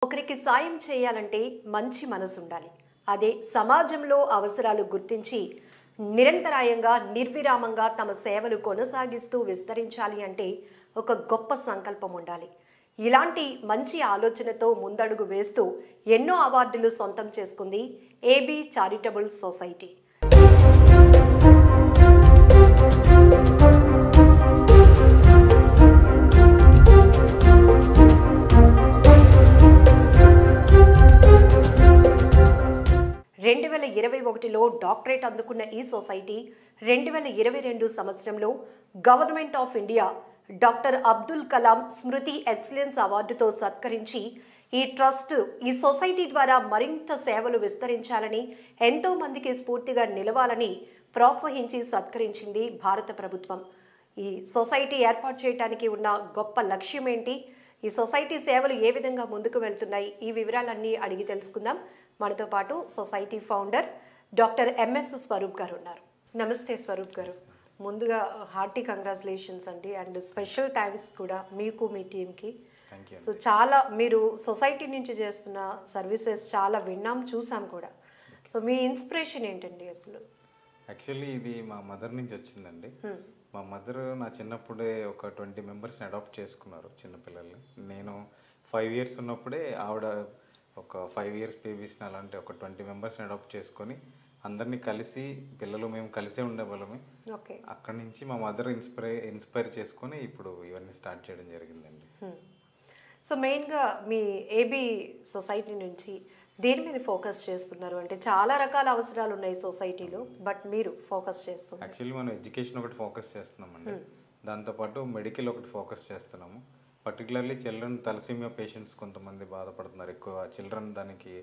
ఒకరికి సాయం చేయాలంటే మంచి మనసు ఉండాలి. అదే సమాజంలో అవసరాలు గుర్తించి నిరంతరాయంగా నిర్విరామంగా తమ సేవలు కొనసాగిస్తూ విస్తరించాలి అంటే ఒక గొప్ప సంకల్పం ఉండాలి. ఇలాంటి మంచి ఆలోచనతో ముందడుగు వేస్తూ ఎన్నో అవార్డులు సొంతం చేసుకుంది ఏబీ చారిటబుల్ సొసైటీ. రెండు 2021లో డాక్టరేట్ అందుకున్న ఈ సొసైటీ 2022 సంవత్సరంలో government of India doctor Abdul Kalam Smriti excellence అవార్డుతో సత్కరించి ఈ సొసైటీ ద్వారా మరింత సేవలు విస్తరించాలని, ఎంతో మందికి స్ఫూర్తిగా నిలవాలని ప్రోత్సహించి సత్కరించింది భారత ప్రభుత్వం. ఈ సొసైటీ ఏర్పాటు చేయడానికి ఉన్న గొప్ప లక్ష్యం ఏంటి, ఈ సొసైటీ సేవలు ఏ విధంగా ముందుకు వెళ్తున్నాయి, ఈ వివరాలన్నీ అడిగి తెలుసుకుందాం. మనతో పాటు society founder doctor MS Swaroop garu ఉన్నారు. నమస్తే స్వరూప్ గారు. ముందుగా హార్టీ కంగ్రాచులేషన్స్ అండి, అండ్ స్పెషల్ థ్యాంక్స్ కూడా మీకు, మీ టీంకి. సో చాలా మీరు సొసైటీ నుంచి చేస్తున్న సర్వీసెస్ చాలా విన్నాం, చూసాం కూడా. సో మీ ఇన్స్పిరేషన్ ఏంటండి అసలు? యాక్చువల్లీ ఇది మా మదర్ నుంచి వచ్చిందండి. మా మదర్ నా చిన్నప్పుడే ఒక 20 మెంబర్స్ని అడాప్ట్ చేసుకున్నారు, చిన్నపిల్లల్ని. నేను 5 years ఉన్నప్పుడే ఆవిడ ఒక 5 years బేబీస్ని అలాంటి ఒక 20 మెంబర్స్ని అడాప్ట్ చేసుకొని అందరినీ కలిసి పిల్లలు మేము కలిసే ఉండేవాళ్ళమే. అక్కడి నుంచి మా మదర్ ఇన్స్పైర్ చేసుకొని ఇప్పుడు ఇవన్నీ స్టార్ట్ చేయడం జరిగిందండి. సో మెయిన్గా మీ ఏబీ సొసైటీ నుంచి దేని మీద ఫోకస్ చేస్తున్నారు? అంటే చాలా రకాల అవసరాలు ఉన్నాయి సొసైటీలో, బట్ మీరు ఫోకస్ చేస్తున్నారు. యాక్చువల్లీ మనం ఎడ్యుకేషన్ ఒకటి ఫోకస్ చేస్తున్నామండి, దాంతోపాటు మెడికల్ ఒకటి ఫోకస్ చేస్తున్నాము. పర్టికులర్లీ చిల్డ్రన్ తలసీమియా పేషెంట్స్ కొంతమంది బాధపడుతున్నారు, ఎక్కువ చిల్డ్రన్ దానికి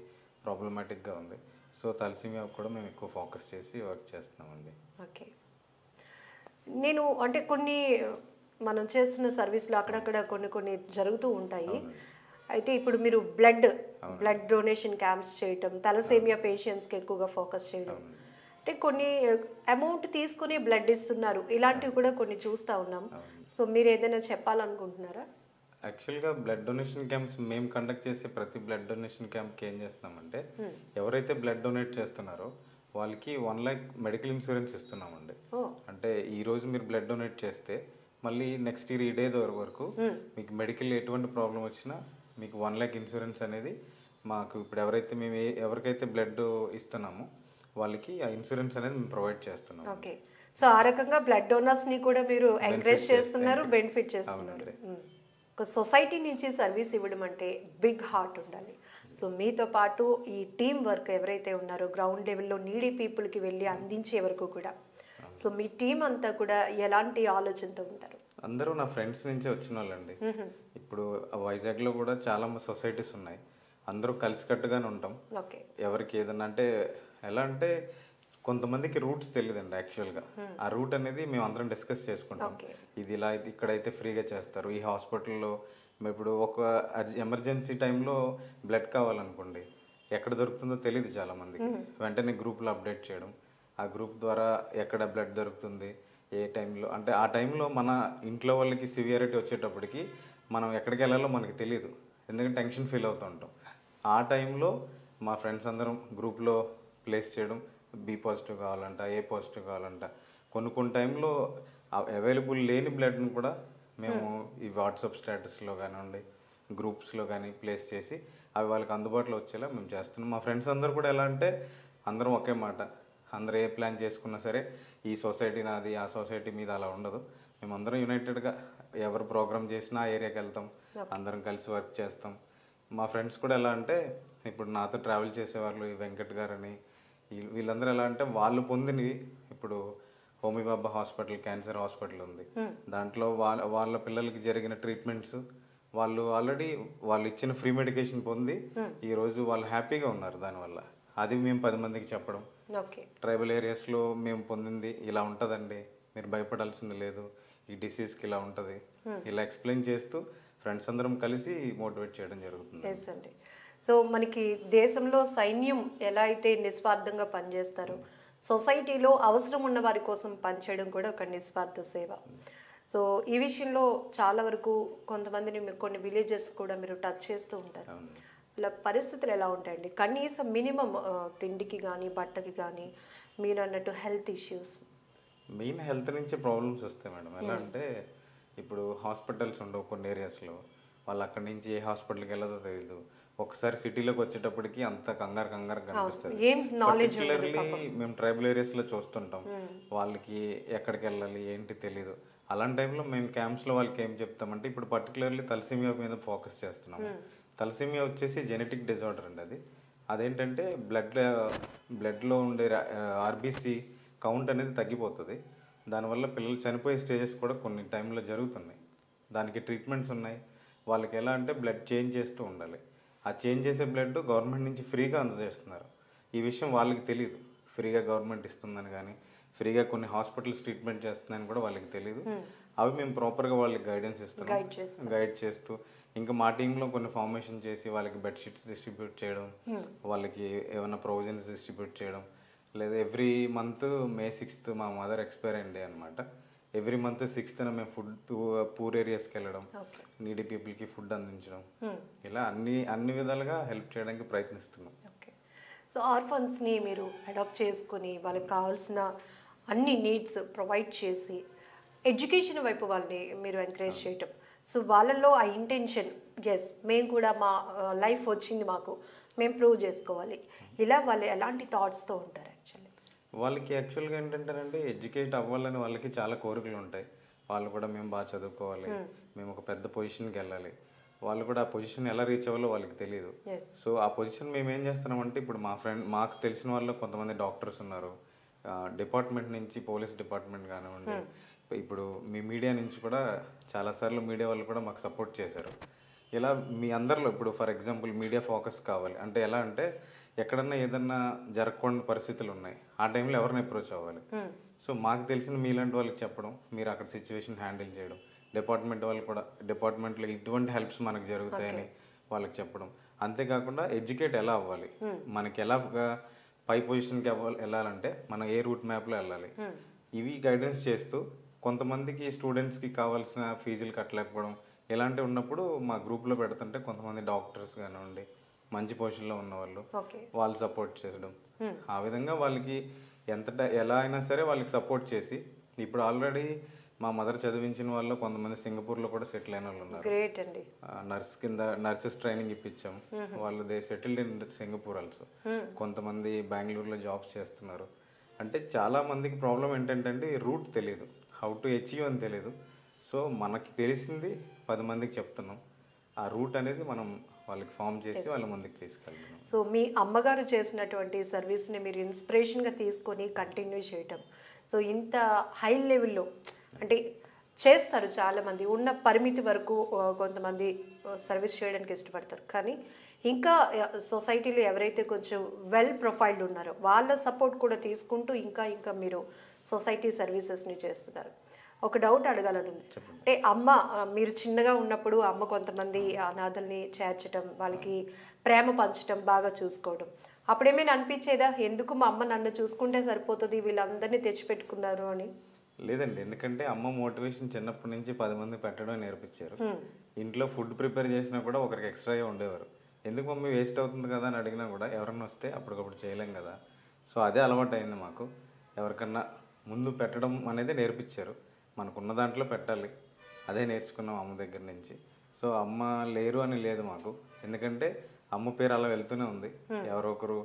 ప్రాబ్లమాటిక్గా ఉంది. సో తలసీమియా కూడా మేము ఎక్కువ ఫోకస్ చేసి వర్క్ చేస్తున్నామండి. ఓకే, నేను అంటే కొన్ని మనం చేస్తున్న సర్వీస్లో అక్కడక్కడ కొన్ని జరుగుతూ ఉంటాయి. అయితే ఇప్పుడు మీరు బ్లడ్ డొనేషన్ క్యాంప్స్ చేయటం, తలసేమియా పేషెంట్స్కి ఎక్కువగా ఫోకస్ చేయడం, అంటే కొన్ని అమౌంట్ తీసుకుని బ్లడ్ ఇస్తున్నారు, ఇలాంటివి కూడా కొన్ని చూస్తూ ఉన్నాం. సో మీరు ఏదైనా చెప్పాలనుకుంటున్నారా? యాక్చువల్గా బ్లడ్ డొనేషన్ క్యాంప్స్ మేము కండక్ట్ చేసే ప్రతి బ్లడ్ డొనేషన్ క్యాంప్కి ఏం చేస్తున్నామంటే, ఎవరైతే బ్లడ్ డొనేట్ చేస్తున్నారో వాళ్ళకి 1 lakh మెడికల్ ఇన్సూరెన్స్ ఇస్తున్నామండి. అంటే ఈరోజు మీరు బ్లడ్ డొనేట్ చేస్తే మళ్ళీ నెక్స్ట్ ఇయర్ ఈ డే వరకు మీకు మెడికల్ ఎటువంటి ప్రాబ్లం వచ్చినా మీకు 1 lakh ఇన్సూరెన్స్ అనేది మాకు ఇప్పుడు ఎవరికైతే బ్లడ్ ఇస్తున్నామో వాళ్ళకి ఆ ఇన్సూరెన్స్ అనేది మేము ప్రొవైడ్ చేస్తున్నాం. ఓకే, సో ఆ రకంగా బ్లడ్ డోనర్స్ ని కూడా మీరు ఎంకరేజ్ చేస్తున్నారు, బెనిఫిట్ చేస్తున్నారు. ఒక సొసైటీ నుంచి సర్వీస్ ఇవ్వడం అంటే బిగ్ హార్ట్ ఉండాలి. సో మీతో పాటు ఈ టీమ్ వర్క్ ఎవరైతే ఉన్నారో గ్రౌండ్ లెవెల్లో నీడీ పీపుల్కి వెళ్ళి అందించే వరకు కూడా, సో మీ టీం అంతా కూడా ఎలాంటి ఆలోచనతో ఉంటారు? అందరూ నా ఫ్రెండ్స్ నుంచే వచ్చిన వాళ్ళండి. ఇప్పుడు వైజాగ్లో కూడా చాలా సొసైటీస్ ఉన్నాయి, అందరూ కలిసికట్టుగానే ఉంటాం. ఎవరికి ఏదన్నా అంటే ఎలా అంటే కొంతమందికి రూట్స్ తెలియదండి. యాక్చువల్గా ఆ రూట్ అనేది మేము అందరం డిస్కస్ చేసుకుంటాం. ఇది ఇలా ఇక్కడైతే ఫ్రీగా చేస్తారు, ఈ హాస్పిటల్లో ఇప్పుడు ఒక ఎమర్జెన్సీ టైంలో బ్లడ్ కావాలనుకోండి, ఎక్కడ దొరుకుతుందో తెలియదు చాలా మందికి. వెంటనే గ్రూప్లో అప్డేట్ చేయడం, ఆ గ్రూప్ ద్వారా ఎక్కడ బ్లడ్ దొరుకుతుంది, ఏ టైంలో, అంటే ఆ టైంలో మన ఇంట్లో వాళ్ళకి సివియారిటీ వచ్చేటప్పటికి మనం ఎక్కడికి వెళ్ళాలో మనకి తెలియదు, ఎందుకంటే టెన్షన్ ఫీల్ అవుతూ ఉంటాం. ఆ టైంలో మా ఫ్రెండ్స్ అందరం గ్రూప్లో ప్లేస్ చేయడం, బి పాజిటివ్ కావాలంట, ఏ పాజిటివ్ కావాలంట, కొన్ని టైంలో అవైలబుల్ లేని బ్లడ్ని కూడా మేము ఈ వాట్సాప్ స్టేటస్లో కానివ్వండి, గ్రూప్స్లో కానీ ప్లేస్ చేసి అవి వాళ్ళకి అందుబాటులో వచ్చేలా మేము చేస్తున్నాం. మా ఫ్రెండ్స్ అందరూ కూడా ఎలా అంటే అందరం ఒకే మాట, అందరూ ఏ ప్లాన్ చేసుకున్నా సరే ఈ సొసైటీ నాది, ఆ సొసైటీ మీద అలా ఉండదు. మేమందరం యునైటెడ్గా ఎవరు ప్రోగ్రామ్ చేసినా ఆ ఏరియాకి వెళ్తాం, అందరం కలిసి వర్క్ చేస్తాం. మా ఫ్రెండ్స్ కూడా ఎలా అంటే ఇప్పుడు నాతో ట్రావెల్ చేసేవాళ్ళు, ఈ వెంకట్ గారని, వీళ్ళందరూ ఎలా అంటే వాళ్ళు పొందినవి, ఇప్పుడు హోమీ బాబా హాస్పిటల్ క్యాన్సర్ హాస్పిటల్ ఉంది, దాంట్లో వాళ్ళ పిల్లలకి జరిగిన ట్రీట్మెంట్స్ వాళ్ళు ఆల్రెడీ వాళ్ళు ఇచ్చిన ఫ్రీ మెడికేషన్ పొంది ఈరోజు వాళ్ళు హ్యాపీగా ఉన్నారు. దానివల్ల అది మేము 10 మందికి చెప్పడం, ట్రైబల్ ఏరియాస్లో మేము పొందింది ఇలా ఉంటుందండి, మీరు భయపడాల్సింది లేదు, ఈ డిసీజ్కి ఇలా ఉంటుంది, ఇలా ఎక్స్ప్లెయిన్ చేస్తూ ఫ్రెండ్స్ అందరం కలిసి మోటివేట్ చేయడం జరుగుతుంది. సో మనకి దేశంలో సైన్యం ఎలా అయితే నిస్వార్థంగా పనిచేస్తారో, సొసైటీలో అవసరం ఉన్న వారి కోసం పనిచేయడం కూడా ఒక నిస్వార్థ సేవ. సో ఈ విషయంలో చాలా వరకు కొంతమందిని కొన్ని విలేజెస్ కూడా మీరు టచ్ చేస్తూ ఉంటారు. వీళ్ళ పరిస్థితులు ఎలా ఉంటాయండి? కనీసం మినిమం తిండికి కానీ బట్టకి కానీ మీరు అన్నట్టు హెల్త్ ఇష్యూస్. మెయిన్ హెల్త్ నుంచి ప్రాబ్లమ్స్ వస్తాయి మేడం. ఎలా అంటే ఇప్పుడు హాస్పిటల్స్ ఉండవు కొన్ని ఏరియాస్లో, వాళ్ళు అక్కడి నుంచి ఏ హాస్పిటల్కి వెళ్ళదో తెలియదు. ఒకసారి సిటీలోకి వచ్చేటప్పటికి అంత కంగారు కనిపిస్తుంది. పర్టికులర్లీ మేము ట్రైబల్ ఏరియాస్లో చూస్తుంటాం, వాళ్ళకి ఎక్కడికి వెళ్ళాలి ఏంటి తెలీదు. అలాంటి టైంలో మేము క్యాంప్స్లో వాళ్ళకి ఏం చెప్తామంటే, ఇప్పుడు పర్టికులర్లీ తలసేమియా మీద ఫోకస్ చేస్తున్నాము. తలసేమియా వచ్చేసి జెనెటిక్ డిజార్డర్ అండి. అదేంటంటే బ్లడ్లో ఉండే ఆర్బీసీ కౌంట్ అనేది తగ్గిపోతుంది. దానివల్ల పిల్లలు చనిపోయే స్టేజెస్ కూడా కొన్ని టైంలో జరుగుతున్నాయి. దానికి ట్రీట్మెంట్స్ ఉన్నాయి. వాళ్ళకి ఎలా అంటే బ్లడ్ చేంజ్ చేస్తూ ఉండాలి. ఆ చేంజ్ చేసే బ్లడ్ గవర్నమెంట్ నుంచి ఫ్రీగా అందజేస్తున్నారు. ఈ విషయం వాళ్ళకి తెలియదు. ఫ్రీగా గవర్నమెంట్ ఇస్తుందని కానీ, ఫ్రీగా కొన్ని హాస్పిటల్స్ ట్రీట్మెంట్ చేస్తుందని కూడా వాళ్ళకి తెలియదు. అవి మేము ప్రాపర్గా వాళ్ళకి గైడెన్స్ ఇస్తున్నాం, గైడ్ చేస్తూ ఇంకా మా టీంలో కొన్ని ఫార్మేషన్ చేసి వాళ్ళకి బెడ్షీట్స్ డిస్ట్రిబ్యూట్ చేయడం, వాళ్ళకి ఏమైనా ప్రొవిజన్స్ డిస్ట్రిబ్యూట్ చేయడం. లేదా ఎవ్రీ మంత్ May 6th మా మదర్ ఎక్స్పైర్ అయింది అనమాట. ఎవ్రీ మంత్ 6th మేము ఫుడ్ పూర్ ఏరియాస్కి వెళ్ళడం, నీడీ పీపుల్కి ఫుడ్ అందించడం, ఇలా అన్ని విధాలుగా హెల్ప్ చేయడానికి ప్రయత్నిస్తున్నాం. సో ఆర్ఫన్స్ని మీరు అడాప్ట్ చేసుకొని వాళ్ళకి కావాల్సిన అన్ని నీడ్స్ ప్రొవైడ్ చేసి ఎడ్యుకేషన్ వైపు వాళ్ళని మీరు ఎంకరేజ్ చేయటం. సో వాళ్ళల్లో ఆ ఇంటెన్షన్, ఎస్ మేము కూడా మా లైఫ్ వచ్చింది మాకు, మేము ప్రూవ్ చేసుకోవాలి, ఇలా వాళ్ళు ఎలాంటి థాట్స్తో ఉంటారు? వాళ్ళకి యాక్చువల్గా ఏంటంటారంటే ఎడ్యుకేట్ అవ్వాలని వాళ్ళకి చాలా కోరికలు ఉంటాయి. వాళ్ళు కూడా మేము బాగా చదువుకోవాలి, మేము ఒక పెద్ద పొజిషన్కి వెళ్ళాలి. వాళ్ళు కూడా ఆ పొజిషన్ ఎలా రీచ్ అవ్వాలో వాళ్ళకి తెలియదు. సో ఆ పొజిషన్ మేము ఏం చేస్తున్నామంటే, ఇప్పుడు మాకు తెలిసిన వాళ్ళు కొంతమంది డాక్టర్స్ ఉన్నారు, డిపార్ట్మెంట్ నుంచి పోలీస్ డిపార్ట్మెంట్ కానివ్వండి, ఇప్పుడు మీ మీడియా నుంచి కూడా చాలాసార్లు మీడియా వాళ్ళు కూడా మాకు సపోర్ట్ చేశారు. ఇలా మీ అందరిలో ఇప్పుడు ఫర్ ఎగ్జాంపుల్ మీడియా ఫోకస్ కావాలి అంటే ఎలా అంటే, ఎక్కడన్నా ఏదన్నా జరగకుండా పరిస్థితులు ఉన్నాయి, ఆ టైంలో ఎవరిని అప్రోచ్ అవ్వాలి. సో మాకు తెలిసిన మీలాంటి వాళ్ళకి చెప్పడం, మీరు అక్కడ సిచ్యువేషన్ హ్యాండిల్ చేయడం, డిపార్ట్మెంట్ వాళ్ళు కూడా డిపార్ట్మెంట్లో ఇటువంటి హెల్ప్స్ మనకు జరుగుతాయని వాళ్ళకి చెప్పడం. అంతేకాకుండా ఎడ్యుకేట్ ఎలా అవ్వాలి, మనకి ఎలా పై పొజిషన్కి వెళ్ళాలంటే మనం ఏ రూట్ మ్యాప్లో వెళ్ళాలి, ఇవి గైడెన్స్ చేస్తూ కొంతమందికి స్టూడెంట్స్కి కావాల్సిన ఫీజులు కట్టలేకపోవడం ఇలాంటివి ఉన్నప్పుడు మా గ్రూప్లో పెడుతుంటే కొంతమంది డాక్టర్స్ కానివ్వండి, మంచి పొజిషన్లో ఉన్న వాళ్ళు సపోర్ట్ చేయడం, ఆ విధంగా వాళ్ళకి ఎలా అయినా సరే వాళ్ళకి సపోర్ట్ చేసి, ఇప్పుడు ఆల్రెడీ మా మదర్ చదివించిన వాళ్ళు కొంతమంది సింగపూర్లో కూడా సెటిల్ అయిన వాళ్ళు ఉన్నారు. గ్రేట్ అండి. నర్సెస్ ట్రైనింగ్ ఇప్పించాం, వాళ్ళు సెటిల్డ్ ఇన్ సింగపూర్ ఆల్సో. కొంతమంది బెంగళూరులో జాబ్స్ చేస్తున్నారు. అంటే చాలా మందికి ప్రాబ్లం ఏంటంటే రూట్ తెలియదు, హౌ టు అచీవ్ అని తెలియదు. సో మనకి తెలిసింది 10 మందికి చెప్తున్నాం. ఆ రూట్ అనేది మనం వాళ్ళకి ఫామ్ చేసి వాళ్ళ ముందుకు తీసుకెళ్తున్నాం. సో మీ అమ్మగారు చేసినటువంటి సర్వీస్ని మీరు ఇన్స్పిరేషన్గా తీసుకొని కంటిన్యూ చేయటం, సో ఇంత హై లెవెల్లో అంటే చేస్తారు చాలామంది, ఉన్న పరిమితి వరకు కొంతమంది సర్వీస్ చేయడానికి ఇష్టపడతారు. కానీ ఇంకా సొసైటీలో ఎవరైతే కొంచెం వెల్ ప్రొఫైల్డ్ ఉన్నారో వాళ్ళ సపోర్ట్ కూడా తీసుకుంటూ ఇంకా ఇంకా మీరు సొసైటీ సర్వీసెస్ని చేస్తున్నారు. ఒక డౌట్ అడగాలని ఉంది. అంటే అమ్మ, మీరు చిన్నగా ఉన్నప్పుడు అమ్మ కొంతమంది అనాథల్ని చేర్చడం, వాళ్ళకి ప్రేమ పంచడం, బాగా చూసుకోవడం, అప్పుడేమైనా అనిపించేదా ఎందుకు మా అమ్మ నన్ను చూసుకుంటే సరిపోతుంది వీళ్ళందరినీ తెచ్చిపెట్టుకున్నారు అని? లేదండి, ఎందుకంటే అమ్మ మోటివేషన్ చిన్నప్పటి నుంచి 10 మంది పెట్టడం నేర్పించారు. ఇంట్లో ఫుడ్ ప్రిపేర్ చేసినా కూడా ఒకరికి ఎక్స్ట్రాగా ఉండేవారు. ఎందుకు మమ్మీ వేస్ట్ అవుతుంది కదా అని అడిగినా కూడా ఎవరన్నా వస్తే అప్పటికప్పుడు చేయలేం కదా. సో అదే అలవాటు అయింది మాకు. ఎవరికన్నా ముందు పెట్టడం అనేది నేర్పించారు. మనకున్న దాంట్లో పెట్టాలి, అదే నేర్చుకున్నాం అమ్మ దగ్గర నుంచి. సో అమ్మ లేరు అని లేదు మాకు, ఎందుకంటే అమ్మ పేరు అలా వెళ్తూనే ఉంది. ఎవరో ఒకరు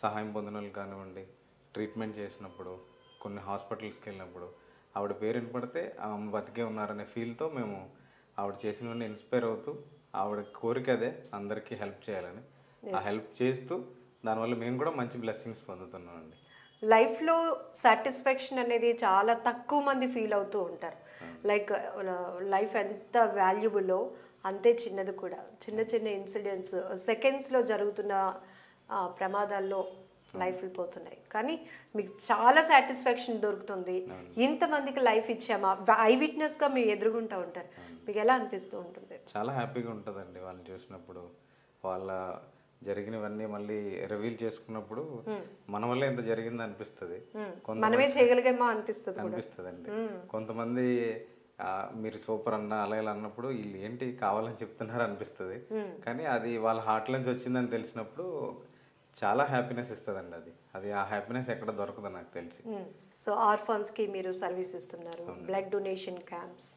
సహాయం పొందిన వాళ్ళు కానివ్వండి, ట్రీట్మెంట్ చేసినప్పుడు, కొన్ని హాస్పిటల్స్కి వెళ్ళినప్పుడు ఆవిడ పేరు వినపడితే అమ్మ బతికే ఉన్నారనే ఫీల్తో మేము ఆవిడ చేసినవన్నీ ఇన్స్పైర్ అవుతూ, ఆవిడ కోరిక అదే అందరికీ హెల్ప్ చేయాలని. ఆ హెల్ప్ చేస్తూ దానివల్ల మేము కూడా మంచి బ్లెస్సింగ్స్ పొందుతున్నామండి. లైఫ్లో సాటిస్ఫాక్షన్ అనేది చాలా తక్కువ మంది ఫీల్ అవుతూ ఉంటారు. లైక్ లైఫ్ ఎంత వాల్యుబుల్లో అంతే చిన్నది కూడా. చిన్న చిన్న ఇన్సిడెంట్స్, సెకండ్స్లో జరుగుతున్న ప్రమాదాల్లో లైఫ్ వెళ్ళిపోతున్నాయి. కానీ మీకు చాలా సాటిస్ఫాక్షన్ దొరుకుతుంది. ఇంతమందికి లైఫ్ ఇచ్చామా, ఐ విట్నెస్గా మీరు ఎదురుగుంటూ ఉంటారు. మీకు ఎలా అనిపిస్తూ ఉంటుంది? చాలా హ్యాపీగా ఉంటుందండి వాళ్ళని చూసినప్పుడు. వాళ్ళ జరిగినవన్నీ మళ్ళీ రివీల్ చేసుకున్నప్పుడు మన వల్ల ఎంత జరిగింది అనిపిస్తుంది. మనమే చేయగలిగామా అనిపిస్తుంది అండి. కొంతమంది మీరు సూపర్ అన్న అలా ఇలా అన్నప్పుడు వీళ్ళు ఏంటి కావాలని చెప్తున్నారు అనిపిస్తుంది. కానీ అది వాళ్ళ హార్ట్ నుంచి వచ్చిందని తెలిసినప్పుడు చాలా హ్యాపీనెస్ ఇస్తుందండి. అది ఆ హ్యాపీనెస్ ఎక్కడ దొరకదు నాకు తెలిసి. సో ఆర్ఫాన్స్కి మీరు సర్వీస్ ఇస్తున్నారు, బ్లడ్ డొనేషన్ క్యాంప్స్,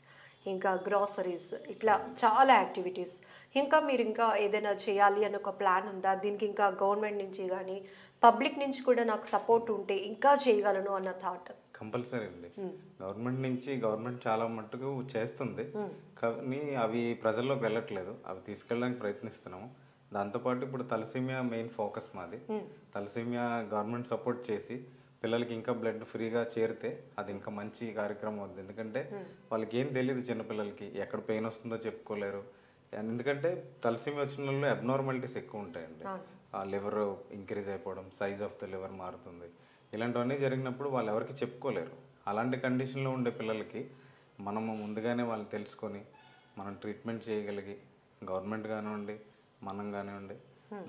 ఇంకా గ్రాసరీస్, ఇట్లా చాలా యాక్టివిటీస్. ఇంకా మీరు ఇంకా ఏదైనా చేయాలి అని ఒక ప్లాన్ ఉందా? దీనికి ఇంకా గవర్నమెంట్ నుంచి కానీ పబ్లిక్ నుంచి కూడా నాకు సపోర్ట్ ఉంటే ఇంకా చేయగలను అన్న థాట్? కంపల్సరీ అండి. గవర్నమెంట్ చాలా మట్టుకు చేస్తుంది, కానీ అవి ప్రజల్లోకి వెళ్ళట్లేదు. అవి తీసుకెళ్ళడానికి ప్రయత్నిస్తున్నాము. దాంతోపాటు ఇప్పుడు తలసీమియా మెయిన్ ఫోకస్ మాది. తలసీమియా గవర్నమెంట్ సపోర్ట్ చేసి పిల్లలకి ఇంకా బ్లడ్ ఫ్రీగా చేరితే అది ఇంకా మంచి కార్యక్రమం అవుతుంది. ఎందుకంటే వాళ్ళకి ఏం తెలియదు, చిన్నపిల్లలకి ఎక్కడ పెయిన్ వస్తుందో చెప్పుకోలేరు. ఎందుకంటే తలసీమియా వచ్చిన వాళ్ళు అబ్నార్మాలిటీస్ ఎక్కువ ఉంటాయండి. లివర్ ఇంక్రీజ్ అయిపోవడం, సైజ్ ఆఫ్ ద లివర్ మారుతుంది, ఇలాంటివన్నీ జరిగినప్పుడు వాళ్ళు ఎవరికి చెప్పుకోలేరు. అలాంటి కండిషన్లో ఉండే పిల్లలకి మనము ముందుగానే వాళ్ళు తెలుసుకొని మనం ట్రీట్మెంట్ చేయగలిగి గవర్నమెంట్ కానివ్వండి మనం కానివ్వండి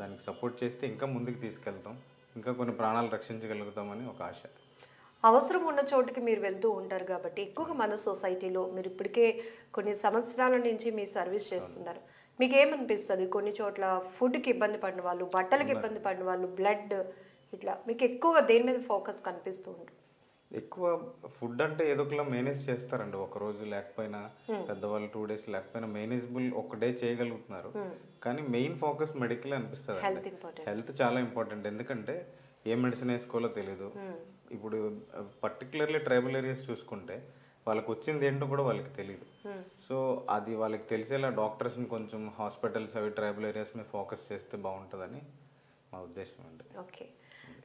దానికి సపోర్ట్ చేస్తే ఇంకా ముందుకు తీసుకెళ్తాం, ఇంకా కొన్ని ప్రాణాలు రక్షించగలుగుతామని ఒక ఆశ. అవసరం ఉన్న చోటుకి మీరు వెళ్తూ ఉంటారు కాబట్టి ఎక్కువగా మన సొసైటీలో మీరు ఇప్పటికే కొన్ని సంవత్సరాల నుంచి మీ సర్వీస్ చేస్తున్నారు. మీకు ఏమనిపిస్తుంది? కొన్ని చోట్ల ఫుడ్కి ఇబ్బంది పడిన వాళ్ళు, బట్టలకు ఇబ్బంది పడిన వాళ్ళు, బ్లడ్, ఇట్లా మీకు ఎక్కువగా దేని మీద ఫోకస్ కనిపిస్తూ ఉంటుంది? ఎక్కువ ఫుడ్ అంటే ఏదో ఒకలా మేనేజ్ చేస్తారండి. ఒక రోజు లేకపోయినా, పెద్దవాళ్ళు 2 days లేకపోయినా మేనేజబుల్ ఒక డే చేయగలుగుతున్నారు. కానీ మెయిన్ ఫోకస్ మెడికల్ అనిపిస్తుంది. హెల్త్ చాలా ఇంపార్టెంట్. ఎందుకంటే ఏ మెడిసిన్ వేసుకోవాలో తెలియదు. ఇప్పుడు పర్టికులర్లీ ట్రైబల్ ఏరియాస్ చూసుకుంటే వాళ్ళకి వచ్చింది ఏంటో కూడా వాళ్ళకి తెలియదు. సో అది వాళ్ళకి తెలిసేలా డాక్టర్స్ని కొంచెం హాస్పిటల్స్ అవి ట్రైబల్ ఏరియాస్ మీద ఫోకస్ చేస్తే బాగుంటుందని మా ఉద్దేశం అండి. ఓకే.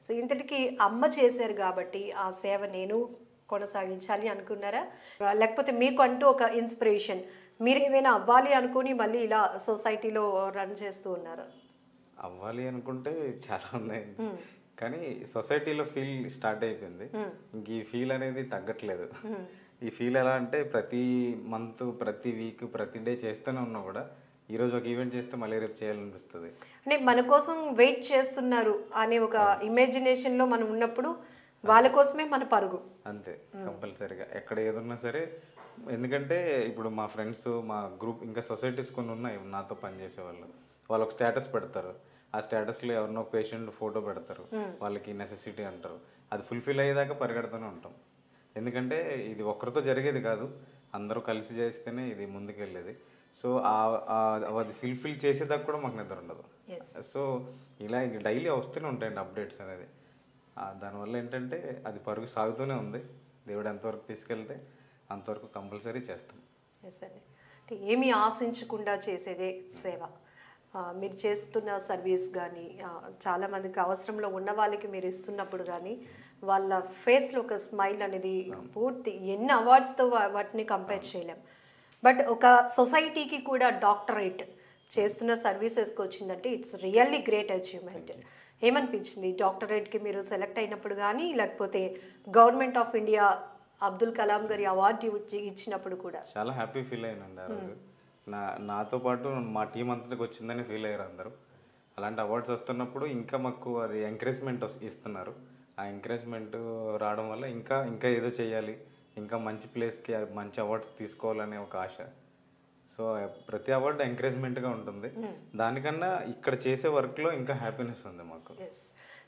సో ఇంతటికి అమ్మ చేశారు కాబట్టి ఆ సేవ నేను కొనసాగించాలి అనుకున్నారా? లేకపోతే మీకు అంటూ ఒక ఇన్స్పిరేషన్, మీరు ఏమైనా అవ్వాలి అనుకుని మళ్ళీ ఇలా సొసైటీలో రన్ చేస్తూ ఉన్నారా? అవ్వాలి అనుకుంటే చాలా ఉన్నాయండి, కానీ సొసైటీలో ఫీల్ స్టార్ట్ అయిపోయింది. ఇంక ఈ ఫీల్ అనేది తగ్గట్లేదు. ఈ ఫీల్ ఎలా అంటే ప్రతి మంత్, ప్రతి వీక్, ప్రతి డే చేస్తూనే ఉన్నా కూడా ఈరోజు ఒక ఈవెంట్ చేస్తే మళ్ళీ రేపు చేయాలనిపిస్తుంది. అంటే మన కోసం వెయిట్ చేస్తున్నారు అనే ఒక ఇమాజినేషన్లో మనం ఉన్నప్పుడు వాళ్ళ కోసమే మన పరుగు. అంతే, కంపల్సరీగా ఎక్కడ ఏదున్నా సరే. ఎందుకంటే ఇప్పుడు మా ఫ్రెండ్స్, మా గ్రూప్, ఇంకా సొసైటీస్ కొన్ని ఉన్నాయి నాతో పనిచేసే వాళ్ళు. వాళ్ళు ఒక స్టేటస్ పెడతారు, ఆ స్టేటస్లో ఎవరినో పేషెంట్ ఫోటో పెడతారు, వాళ్ళకి నెసెసిటీ అంటారు. అది ఫుల్ఫిల్ అయ్యేదాకా పరిగెడుతూనే ఉంటాం. ఎందుకంటే ఇది ఒక్కరితో జరిగేది కాదు, అందరూ కలిసి చేస్తేనే ఇది ముందుకు వెళ్ళేది. సో అది ఫుల్ఫిల్ చేసేదాకా కూడా మాకు నిద్ర ఉండదు. సో ఇలా డైలీ వస్తూనే ఉంటాయండి అప్డేట్స్ అనేది. దానివల్ల ఏంటంటే అది పరుగు సాగుతూనే ఉంది. దేవుడు ఎంతవరకు తీసుకెళ్తే అంతవరకు కంపల్సరీ చేస్తాం. ఎస్ అండి. అంటే ఏమీ ఆశించకుండా చేసేదే సేవ. మీరు చేస్తున్న సర్వీస్ కానీ, చాలామందికి అవసరంలో ఉన్న వాళ్ళకి మీరు ఇస్తున్నప్పుడు కానీ వాళ్ళ ఫేస్లో ఒక స్మైల్ అనేది పూర్తి ఎన్ని అవార్డ్స్తో వాటిని కంపేర్ చేయలేం. బట్ ఒక సొసైటీకి కూడా డాక్టరేట్ చేస్తున్న సర్వీసెస్కి వచ్చిందంటే ఇట్స్ రియల్లీ గ్రేట్ అచీవ్మెంట్. ఏమనిపించింది డాక్టరేట్కి మీరు సెలెక్ట్ అయినప్పుడు కానీ, లేకపోతే government of India Abdul Kalam గారి అవార్డు ఇచ్చినప్పుడు కూడా? చాలా హ్యాపీ ఫీల్ అయ్యానండి ఆ రోజు. నాతో పాటు మా టీం అంతటికి వచ్చిందని ఫీల్ అయ్యారు అందరూ. అలాంటి అవార్డ్స్ వస్తున్నప్పుడు ఇంకా మాకు అది ఎంకరేజ్మెంట్ ఇస్తున్నారు. ఆ ఎంకరేజ్మెంట్ రావడం వల్ల ఇంకా ఇంకా ఏదో చేయాలి, ఇంకా మంచి ప్లేస్కి మంచి అవార్డ్స్ తీసుకోవాలనే ఒక ఆశ. సో ప్రతి అవార్డు ఎంకరేజ్మెంట్గా ఉంటుంది. దానికన్నా ఇక్కడ చేసే వర్క్లో ఇంకా హ్యాపీనెస్ ఉంది మాకు.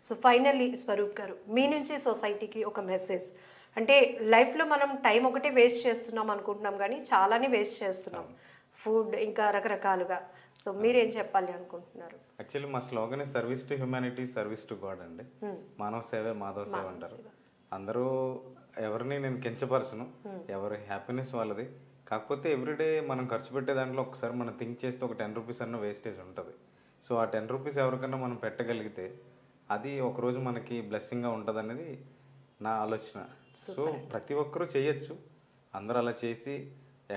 సో ఫైనల్లీ స్వరూప్ గారు, మీ నుంచి సొసైటీకి ఒక మెసేజ్. అంటే లైఫ్లో మనం టైం ఒకటే వేస్ట్ చేస్తున్నాం అనుకుంటున్నాం, కానీ చాలానే వేస్ట్ చేస్తున్నాం, ఫుడ్ ఇంకా రకరకాలుగా. సో మీరేం చెప్పాలి అనుకుంటున్నారు? యాక్చువల్లీ మా slogan service to humanity, service to God అండి. మానవ సేవే మాధవ సేవ అంటారు. అందరూ ఎవరిని నేను కించపరచను, ఎవరి హ్యాపీనెస్ వాళ్ళది. కాకపోతే ఎవ్రీడే మనం ఖర్చు పెట్టే దాంట్లో ఒకసారి మనం థింక్ చేస్తే ఒక 10 రూపీస్ అన్న వేస్టేజ్ ఉంటుంది. సో ఆ 10 రూపీస్ ఎవరికన్నా మనం పెట్టగలిగితే అది ఒకరోజు మనకి బ్లెస్సింగ్గా ఉంటుంది అనేది నా ఆలోచన. సో ప్రతి ఒక్కరూ చేయొచ్చు, అందరూ అలా చేసి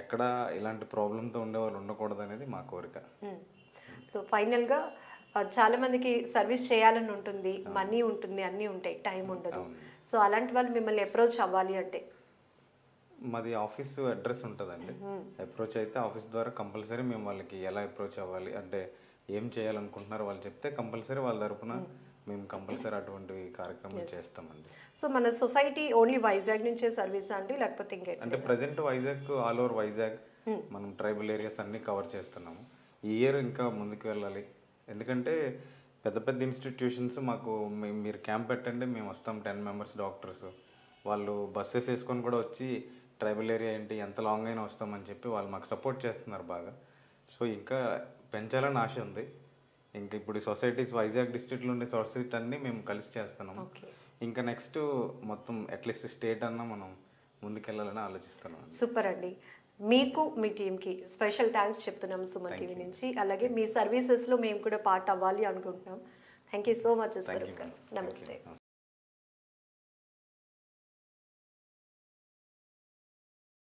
ఎక్కడ ఇలాంటి ప్రాబ్లంతో ఉండేవాళ్ళు ఉండకూడదు అనేది మా కోరిక. సో ఫైనల్గా చాలా మందికి సర్వీస్ చేయాలని ఉంటుంది, మనీ ఉంటుంది, అన్నీ ఉంటాయి, టైం ఉండదు. సో అలాంటి వాళ్ళు మిమ్మల్ని అప్రోచ్ అవ్వాలి అంటే? మాది ఆఫీస్ అడ్రస్ ఉంటుందండి. అప్రోచ్ అయితే ఆఫీస్ ద్వారా కంపల్సరీ మేము వాళ్ళకి ఎలా అప్రోచ్ అవ్వాలి అంటే ఏం చేయాలనుకుంటున్నారో వాళ్ళు చెప్తే కంపల్సరీ వాళ్ళ తరపున మేము కంపల్సరీ అటువంటి కార్యక్రమం చేస్తామండి. సో మన సొసైటీ ఓన్లీ వైజాగ్ నుంచే సర్వీస్ అండి, లేకపోతే ఇంకా అంటే present Vizag all over Vizag మనం ట్రైబల్ ఏరియాస్ అన్నీ కవర్ చేస్తున్నాము. ఈ ఇయర్ ఇంకా ముందుకు వెళ్ళాలి. ఎందుకంటే పెద్ద పెద్ద ఇన్స్టిట్యూషన్స్ మాకు మీరు క్యాంప్ పెట్టండి మేము వస్తాం, 10 మెంబర్స్ డాక్టర్స్ వాళ్ళు బస్సెస్ వేసుకొని కూడా వచ్చి ట్రైబల్ ఏరియా ఏంటి ఎంత లాంగ్ అయినా వస్తామని చెప్పి వాళ్ళు మాకు సపోర్ట్ చేస్తున్నారు బాగా. సో ఇంకా పెంచాలని ఆశ ఉంది. ఇంకా ఇప్పుడు సొసైటీస్ వైజాగ్ డిస్ట్రిక్ట్లో ఉండే సొసైటీ అన్నీ మేము కలిసి చేస్తున్నాము. ఇంకా నెక్స్ట్ మొత్తం అట్లీస్ట్ స్టేట్ అన్నా మనం ముందుకెళ్ళాలని ఆలోచిస్తున్నాం. సూపర్ అండి. మీకు మీ టీంకి స్పెషల్ థ్యాంక్స్ చెప్తున్నాం సుమన్ టీవీ నుంచి. అలాగే మీ సర్వీసెస్లో మేము కూడా పార్ట్ అవ్వాలి అనుకుంటున్నాం. Thank you so much. నమస్తే.